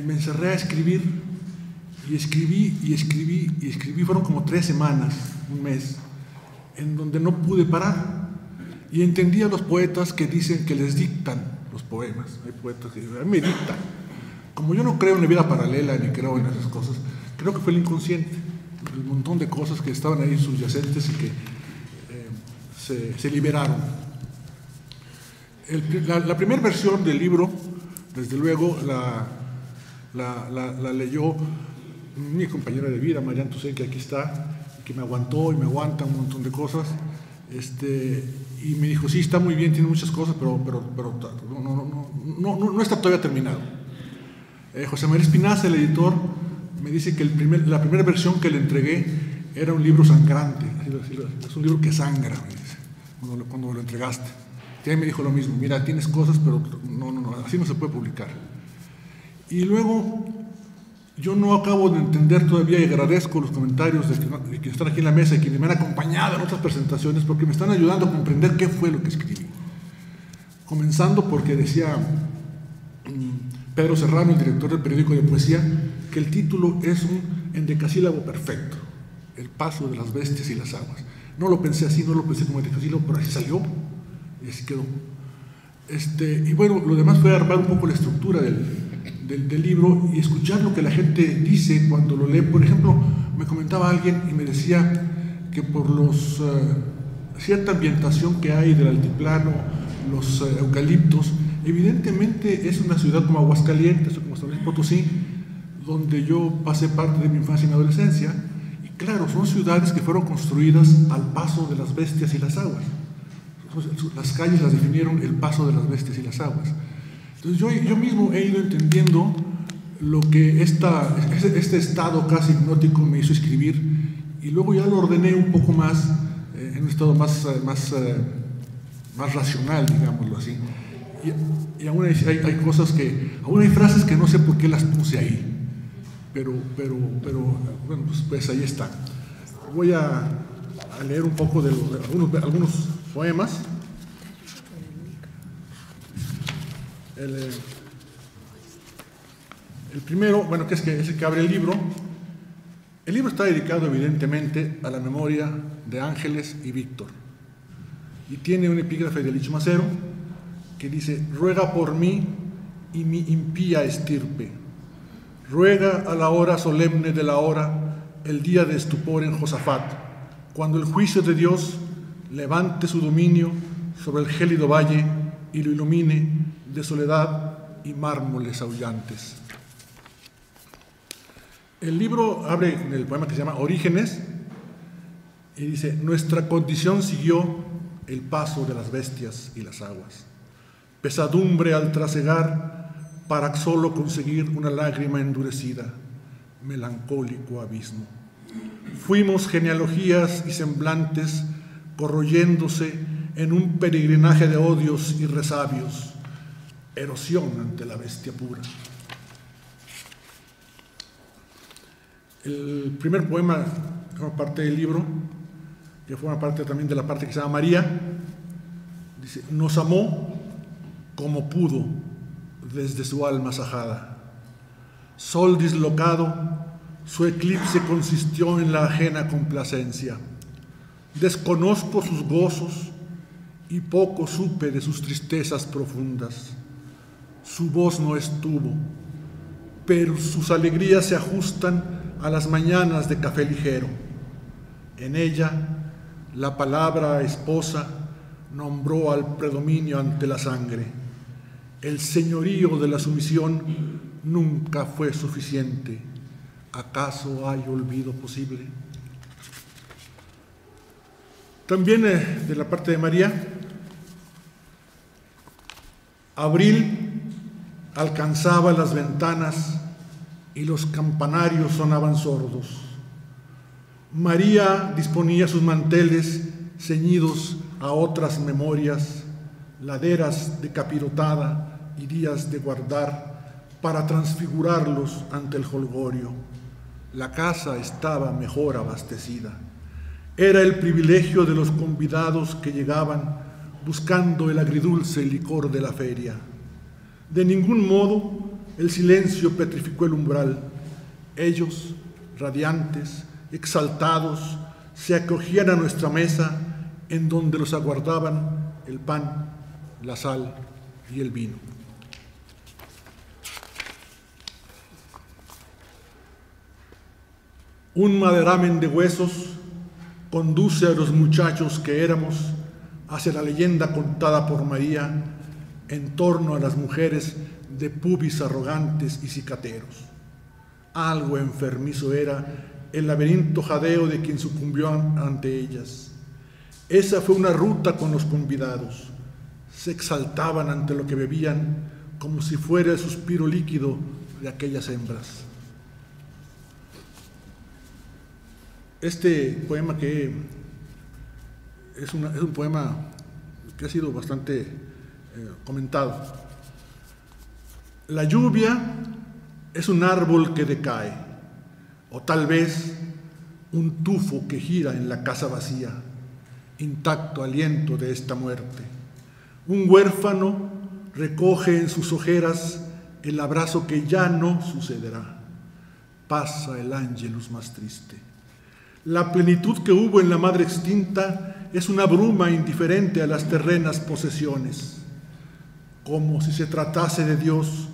me encerré a escribir, y escribí. Fueron como 3 semanas, un mes, en donde no pude parar. Y entendí a los poetas que dicen que les dictan los poemas. Hay poetas que dicen: me dictan. Como yo no creo en la vida paralela ni creo en esas cosas, creo que fue el inconsciente, el montón de cosas que estaban ahí subyacentes y que se liberaron. La primera versión del libro, desde luego, la leyó mi compañera de vida, Marian Tusé, que aquí está, que me aguantó y me aguanta un montón de cosas. y me dijo, sí, está muy bien, tiene muchas cosas, pero no está todavía terminado. José María Espinaza, el editor, me dice que la primera versión que le entregué era un libro sangrante, es un libro que sangra, me dice, cuando lo entregaste. Y ahí me dijo lo mismo, mira, tienes cosas, pero no, así no se puede publicar. Y luego, yo no acabo de entender todavía, y agradezco los comentarios de quienes están aquí en la mesa y quienes me han acompañado en otras presentaciones, porque me están ayudando a comprender qué fue lo que escribí. Comenzando porque decía Pedro Serrano, el director del periódico de poesía, que el título es un endecasílabo perfecto, el paso de las bestias y las aguas. No lo pensé así, no lo pensé como endecasílabo, pero así salió y así quedó. Y bueno, lo demás fue armar un poco la estructura del libro y escuchar lo que la gente dice cuando lo lee. Por ejemplo, me comentaba alguien y me decía que por cierta ambientación que hay del altiplano, los eucaliptos, evidentemente es una ciudad como Aguascalientes o como San Luis Potosí, donde yo pasé parte de mi infancia y mi adolescencia, y claro, son ciudades que fueron construidas al paso de las bestias y las aguas. Las calles las definieron el paso de las bestias y las aguas. Entonces yo mismo he ido entendiendo lo que este estado casi hipnótico me hizo escribir, y luego ya lo ordené un poco más, en un estado más racional, digámoslo así. Y aún hay cosas aún hay frases que no sé por qué las puse ahí, pero bueno, pues ahí está. Voy a leer un poco de algunos poemas. El primero, bueno, que es el que abre el libro. El libro está dedicado evidentemente a la memoria de Ángeles y Víctor, y tiene un epígrafe de Licho Macero que dice: ruega por mí y mi impía estirpe, ruega a la hora solemne de la hora, el día de estupor en Josafat, cuando el juicio de Dios levante su dominio sobre el gélido valle y lo ilumine de soledad y mármoles aullantes. El libro abre en el poema que se llama Orígenes y dice: nuestra condición siguió el paso de las bestias y las aguas, pesadumbre al trasegar para solo conseguir una lágrima endurecida, melancólico abismo. Fuimos genealogías y semblantes corroyéndose en un peregrinaje de odios y resabios, erosión ante la bestia pura. El primer poema que forma parte del libro, que forma parte también de la parte que se llama María, dice: nos amó como pudo desde su alma sajada. Sol dislocado, su eclipse consistió en la ajena complacencia. Desconozco sus gozos y poco supe de sus tristezas profundas. Su voz no estuvo, pero sus alegrías se ajustan a las mañanas de café ligero. En ella, la palabra esposa nombró al predominio ante la sangre. El señorío de la sumisión nunca fue suficiente. ¿Acaso hay olvido posible? También de la parte de María: abril alcanzaba las ventanas y los campanarios sonaban sordos. María disponía sus manteles ceñidos a otras memorias, laderas de capirotada y días de guardar para transfigurarlos ante el jolgorio. La casa estaba mejor abastecida. Era el privilegio de los convidados que llegaban buscando el agridulce licor de la feria. De ningún modo el silencio petrificó el umbral. Ellos, radiantes, exaltados, se acogían a nuestra mesa, en donde los aguardaban el pan, la sal y el vino. Un maderamen de huesos conduce a los muchachos que éramos hacia la leyenda contada por María en torno a las mujeres de pubis arrogantes y cicateros. Algo enfermizo era el laberinto jadeo de quien sucumbió ante ellas. Esa fue una ruta con los convidados. Se exaltaban ante lo que bebían como si fuera el suspiro líquido de aquellas hembras. Este poema que es un poema que ha sido bastante comentado. La lluvia es un árbol que decae, o tal vez un tufo que gira en la casa vacía, intacto aliento de esta muerte. Un huérfano recoge en sus ojeras el abrazo que ya no sucederá. Pasa el ángelus más triste. La plenitud que hubo en la madre extinta es una bruma indiferente a las terrenas posesiones. Como si se tratase de Dios,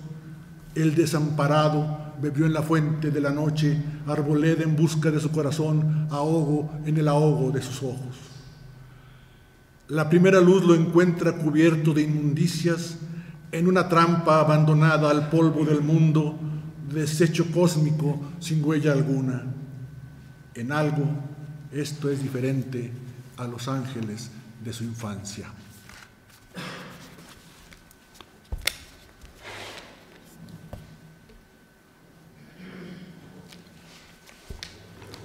el desamparado bebió en la fuente de la noche, arboleda en busca de su corazón, ahogo en el ahogo de sus ojos. La primera luz lo encuentra cubierto de inmundicias, en una trampa abandonada al polvo del mundo, desecho cósmico sin huella alguna. En algo, esto es diferente a los ángeles de su infancia.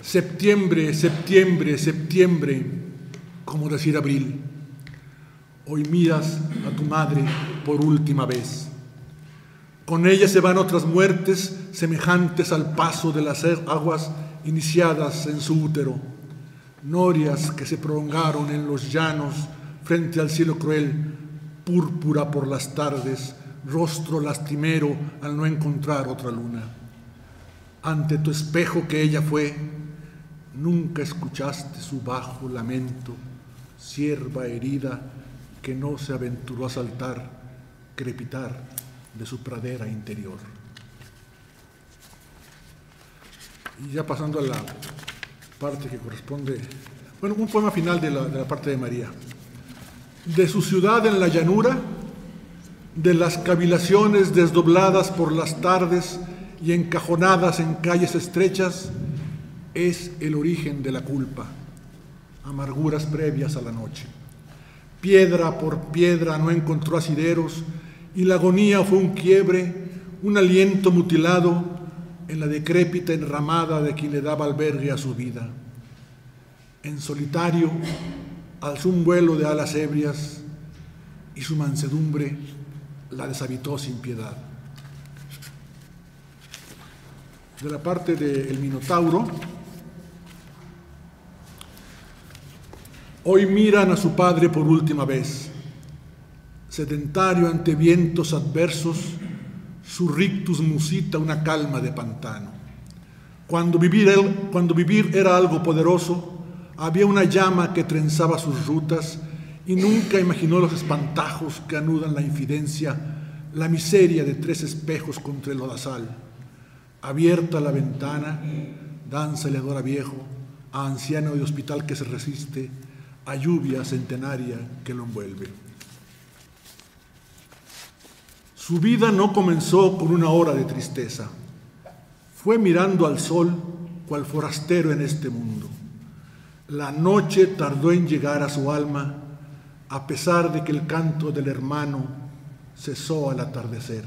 Septiembre, septiembre, septiembre, como decir abril. Hoy miras a tu madre por última vez. Con ella se van otras muertes semejantes al paso de las aguas iniciadas en su útero, norias que se prolongaron en los llanos frente al cielo cruel, púrpura por las tardes, rostro lastimero al no encontrar otra luna. Ante tu espejo que ella fue, nunca escuchaste su bajo lamento, cierva herida que no se aventuró a saltar, crepitar de su pradera interior. Y ya pasando a la parte que corresponde, bueno, un poema final de la parte de María. De su ciudad en la llanura, de las cavilaciones desdobladas por las tardes y encajonadas en calles estrechas, es el origen de la culpa, amarguras previas a la noche. Piedra por piedra no encontró asideros y la agonía fue un quiebre, un aliento mutilado en la decrépita enramada de quien le daba albergue a su vida. En solitario alzó un vuelo de alas ebrias y su mansedumbre la deshabitó sin piedad. De la parte del Minotauro, hoy miran a su padre por última vez. Sedentario ante vientos adversos, su rictus musita una calma de pantano. Cuando vivir era algo poderoso, había una llama que trenzaba sus rutas y nunca imaginó los espantajos que anudan la infidencia, la miseria de 3 espejos contra el lodazal. Abierta la ventana, danza el hedor a viejo, a anciano de hospital que se resiste, a lluvia centenaria que lo envuelve. Su vida no comenzó con una hora de tristeza. Fue mirando al sol cual forastero en este mundo. La noche tardó en llegar a su alma, a pesar de que el canto del hermano cesó al atardecer.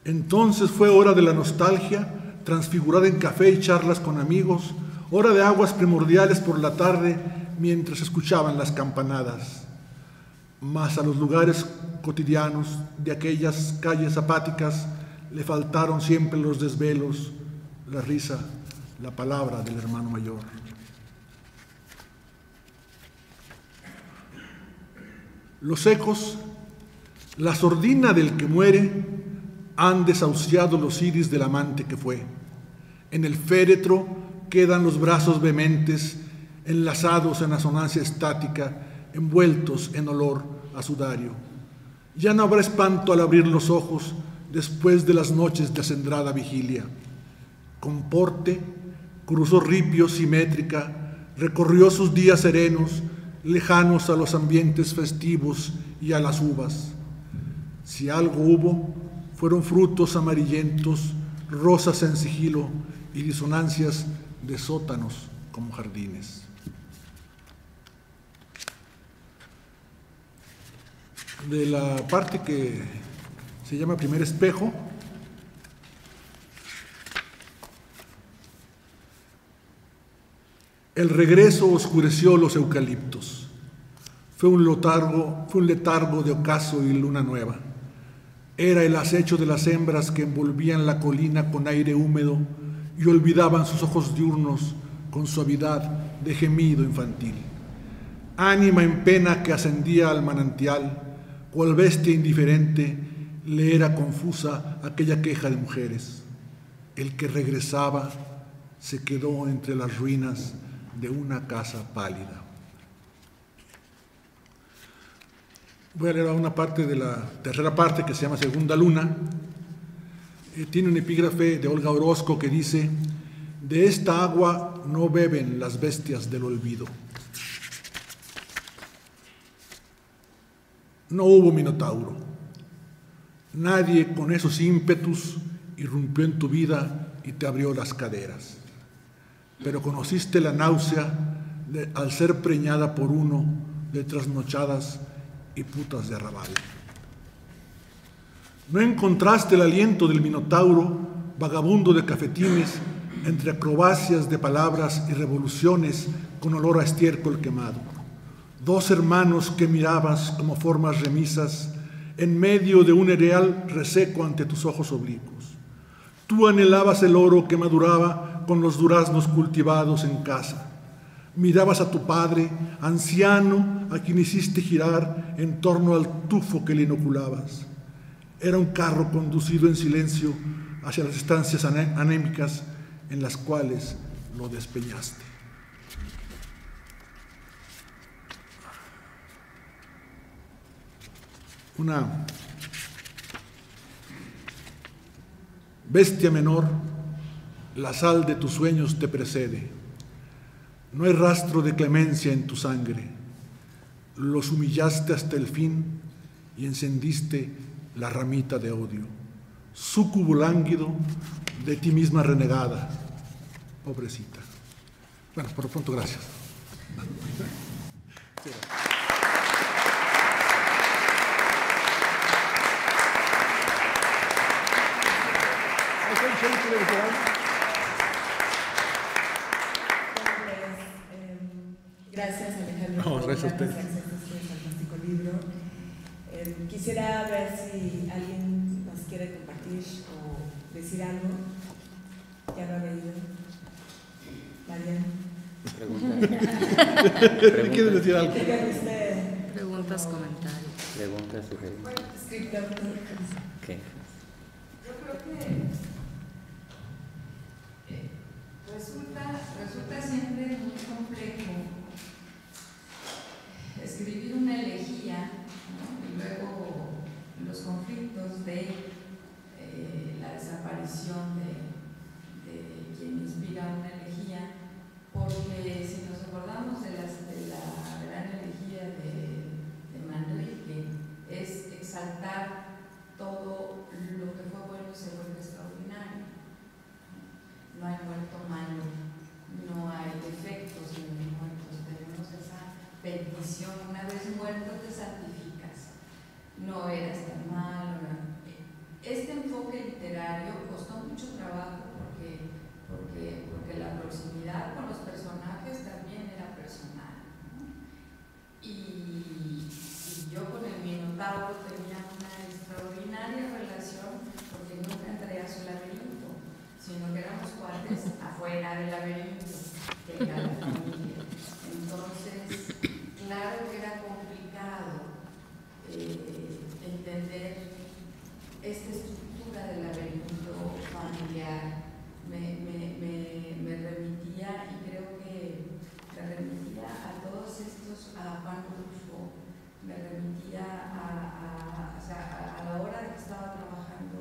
Entonces fue hora de la nostalgia, transfigurada en café y charlas con amigos, hora de aguas primordiales por la tarde, mientras escuchaban las campanadas. Mas a los lugares cotidianos de aquellas calles apáticas le faltaron siempre los desvelos, la risa, la palabra del hermano mayor. Los ecos, la sordina del que muere, han desahuciado los iris del amante que fue. En el féretro quedan los brazos vehementes, enlazados en asonancia estática, envueltos en olor a sudario. Ya no habrá espanto al abrir los ojos después de las noches de acendrada vigilia. Con porte, cruzó ripio simétrica, recorrió sus días serenos, lejanos a los ambientes festivos y a las uvas. Si algo hubo, fueron frutos amarillentos, rosas en sigilo y disonancias de sótanos como jardines. de la parte que se llama Primer Espejo. El regreso oscureció los eucaliptos. Fue un letargo de ocaso y luna nueva. Era el acecho de las hembras que envolvían la colina con aire húmedo y olvidaban sus ojos diurnos con suavidad de gemido infantil. Ánima en pena que ascendía al manantial, cual bestia indiferente, le era confusa aquella queja de mujeres. El que regresaba se quedó entre las ruinas de una casa pálida. Voy a leer una parte de la tercera parte que se llama Segunda Luna. Tiene un epígrafe de Olga Orozco que dice: de esta agua no beben las bestias del olvido. No hubo minotauro. Nadie con esos ímpetus irrumpió en tu vida y te abrió las caderas. Pero conociste la náusea al ser preñada por uno de trasnochadas y putas de arrabal. No encontraste el aliento del minotauro, vagabundo de cafetines, entre acrobacias de palabras y revoluciones con olor a estiércol quemado. Dos hermanos que mirabas como formas remisas en medio de un ereal reseco ante tus ojos oblicuos. Tú anhelabas el oro que maduraba con los duraznos cultivados en casa. Mirabas a tu padre, anciano, a quien hiciste girar en torno al tufo que le inoculabas. Era un carro conducido en silencio hacia las estancias anémicas en las cuales lo despeñaste. Una bestia menor, la sal de tus sueños te precede. No hay rastro de clemencia en tu sangre. Los humillaste hasta el fin y encendiste la ramita de odio. Súcubo lánguido de ti misma renegada. Pobrecita. Bueno, por lo pronto, gracias. Gracias, Alejandro. No, gracias a usted. Gracias a este fantástico libro. Quisiera ver si alguien nos quiere compartir o decir algo. ¿Ya lo ha leído? Mariana. ¿Quieres decir algo? Preguntas, comentarios. Preguntas, sugerencias. ¿Qué? Yo creo que resulta siempre muy complejo escribir una elegía, ¿no? Y luego los conflictos de la desaparición de quien inspira una elegía, porque si nos acordamos de la gran elegía de Manrique, es exaltar todo lo que fue bueno y se vuelve extraordinario. No hay muerto malo, no hay defectos en los muertos, tenemos esa bendición. Una vez muerto te santificas, no eras tan malo. Este enfoque literario costó mucho trabajo porque la proximidad con los personajes también era personal, ¿no? Y yo con el Minotauro tenía una extraordinaria relación porque nunca entré a su laberinto, sino que éramos cuates afuera del laberinto, que era la familia. Entonces, claro que era complicado entender esta estructura del laberinto familiar. Me remitía, y creo que me remitía a todos estos, a Juan Rulfo, me remitía a la hora de que estaba trabajando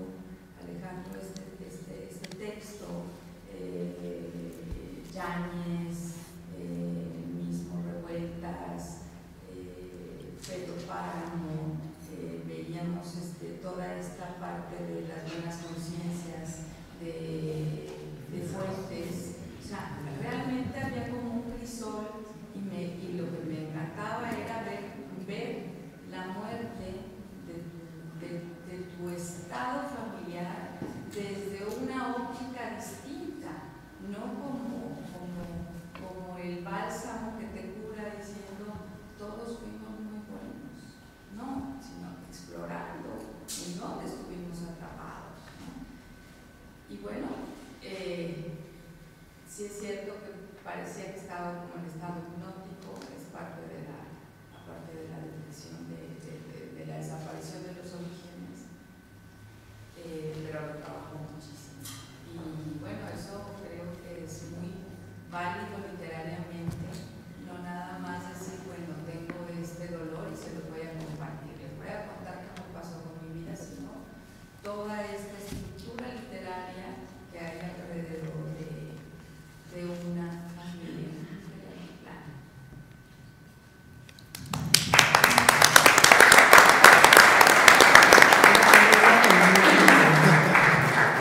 Alejandro este texto, Yáñez, mismo Revueltas, Pedro Páramo, veíamos toda esta parte de las buenas conciencias de Fuentes. O sea, realmente había como un crisol y lo que me encantaba era ver la muerte no como el bálsamo que te cura diciendo todos fuimos muy buenos, no, sino explorando en dónde estuvimos atrapados, ¿no? Y bueno, sí es cierto que parecía que estaba como en estado hipnótico, es parte de la detección de la desaparición de los orígenes, pero lo trabajó muchísimo. Y bueno, eso creo que es muy válido literariamente, no nada más decir, bueno, tengo este dolor y se lo voy a compartir, les voy a contar qué me pasó con mi vida, sino toda esta estructura literaria que hay alrededor de una familia plana.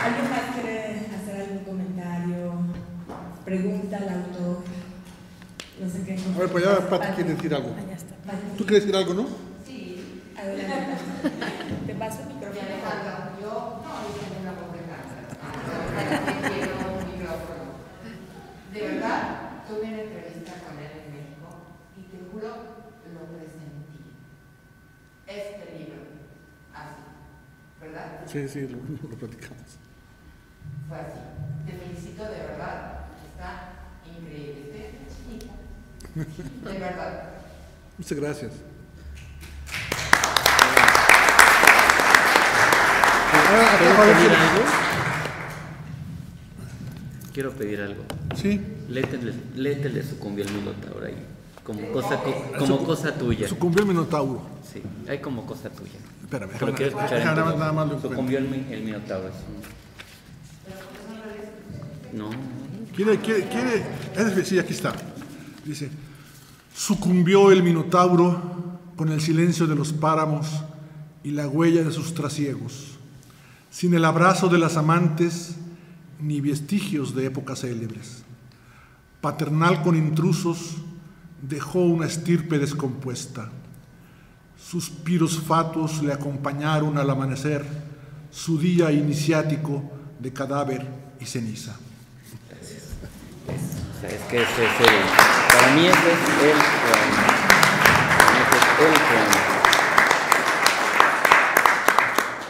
¿Alguien más quiere hacer algún comentario? Pregunta al autor. No sé qué. A ver, pues ya Pati quiere decir algo. Allá está. ¿Tú quieres decir algo, no? Sí. Adelante. Te paso el micrófono. Yo no hice una competencia. Quiero un micrófono. De verdad, tuve una entrevista con él en México y te juro, lo presentí. Este libro, así, ¿verdad? Sí, lo platicamos. Fue así. Te felicito de verdad. Está increíble. Estoy chiquita. De verdad. Muchas gracias. Quiero pedir algo. Sí. Léete le sucumbió el Minotauro ahí. Como cosa tuya. Sucumbió el Minotauro. Sí, hay como cosa tuya. Espérame, Pero quiero escuchar en nada tu más voz. lo encuentro. Sucumbió el Minotauro. No. Sí, aquí está. Dice, sucumbió el Minotauro con el silencio de los páramos y la huella de sus trasiegos, sin el abrazo de las amantes ni vestigios de épocas célebres. Paternal con intrusos, dejó una estirpe descompuesta. Suspiros fatuos le acompañaron al amanecer, su día iniciático de cadáver y ceniza. O sea, es que ese es para mí ese es el poema. Ese es el poema.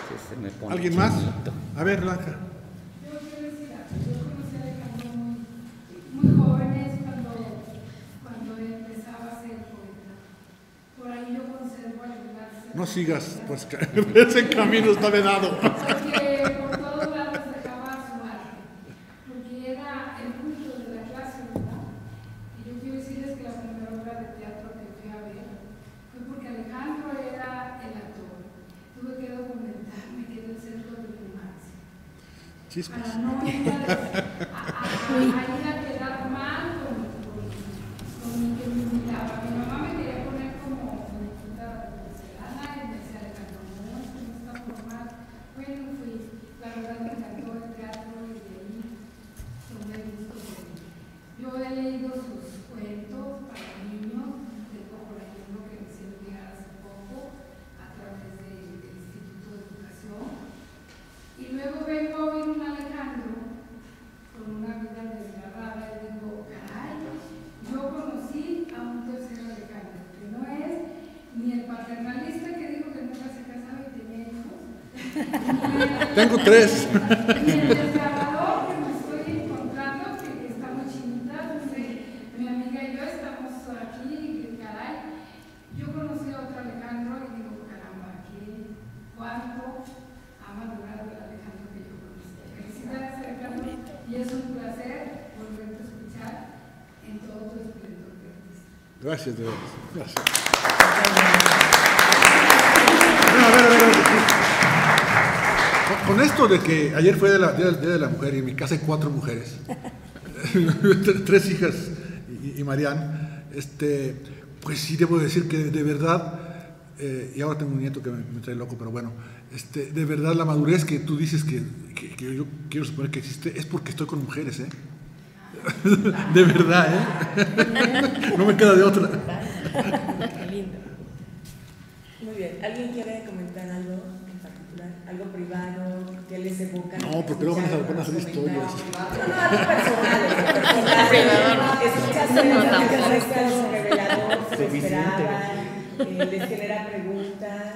Sí, se me pone ¿Alguien más? chinito. A ver, Blanca. Yo quiero decir algo. Yo conocí a Alejandro muy jóvenes cuando empezaba a ser poeta. Por ahí yo conservo algunas. No sigas, pues ese camino está vedado. Porque por todos lados dejaba su arte. Porque era el culto de la clase, ¿verdad? Y yo quiero decirles que la primera obra de teatro que fui a ver fue porque Alejandro era el actor. Tuve que documentarme que era el centro de primaria. Chispas. Para no ir a quedar mal con el que me invitaba. Mi mamá me quería poner como diputada de porcelana y me decía, Alejandro, no, esto no está formal. Bueno, fui, la verdad me encantó el teatro y de ahí tomé gusto de él. Yo he leído sus cuentos para niños, tengo por ahí uno que me hicieron llegar hace poco a través del Instituto de Educación. Y luego vengo a oír un Alejandro con una vida desgarrada y digo, caray, yo conocí a un tercer Alejandro, que no es ni el paternalista que dijo que nunca se casaba y tenía hijos. Tengo 3. Ni el desgarrador que me estoy encontrando, que está muy chinita, mi amiga y yo estamos aquí, y caray, yo conocí a otro Alejandro y digo, caramba, cuánto ha madurado el Alejandro que yo conocí. Felicidades, Alejandro, y es un placer volverte a escuchar en todo tu esplendor de artista. Gracias, de verdad. Gracias. Con esto de que ayer fue Día de la Mujer y en mi casa hay 4 mujeres, 3 hijas y Marian, pues sí debo decir que de verdad, y ahora tengo un nieto que me trae loco, pero bueno, de verdad la madurez que tú dices que yo quiero suponer que existe es porque estoy con mujeres, de verdad, no me queda de otra. Qué lindo. Muy bien. ¿Alguien quiere comentar algo en particular? particular? ¿Algo privado que les evoca? No, porque luego van a hacer historias. No, algo personal. Escuchas algo revelador, se esperaban, les genera preguntas.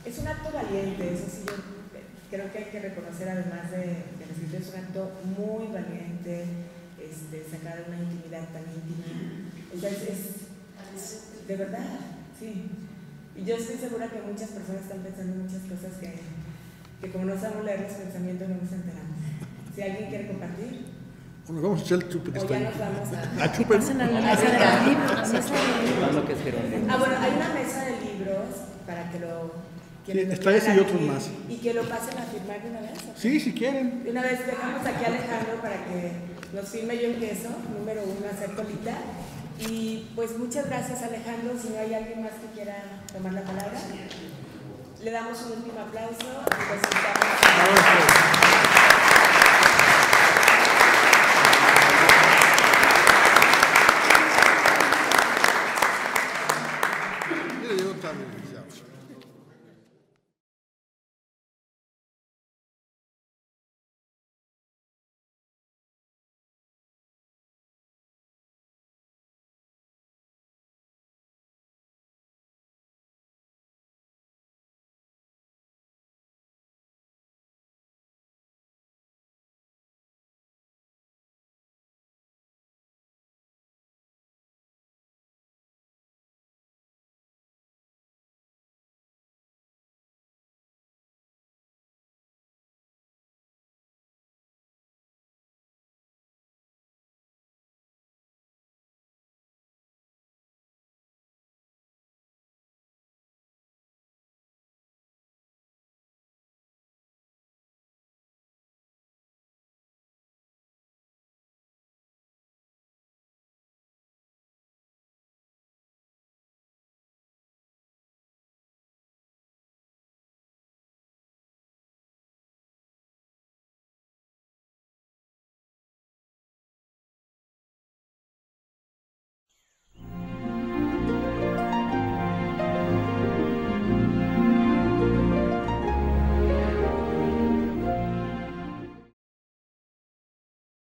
Es un acto valiente, eso sí, yo creo que hay que reconocer, además de escribir, es un acto muy valiente, sacar una intimidad tan íntima. Es de verdad, sí. Y yo estoy segura que muchas personas están pensando en muchas cosas que como no sabemos leer los pensamientos no nos enteramos. Si alguien quiere compartir. Bueno, vamos a echar el chupe que está ahí. Ya nos vamos a chupe. Pasen a la mesa de los libros. Bueno, hay una mesa de libros para que lo... Sí, está ese y otros más. Y que lo pasen a firmar de una vez. ¿O? Sí, si quieren. De una vez dejamos aquí a Alejandro para que nos firme Yo Empiezo, número 1, hacer colita. Y pues muchas gracias, Alejandro. Si no hay alguien más que quiera tomar la palabra, le damos un último aplauso y pues estamos...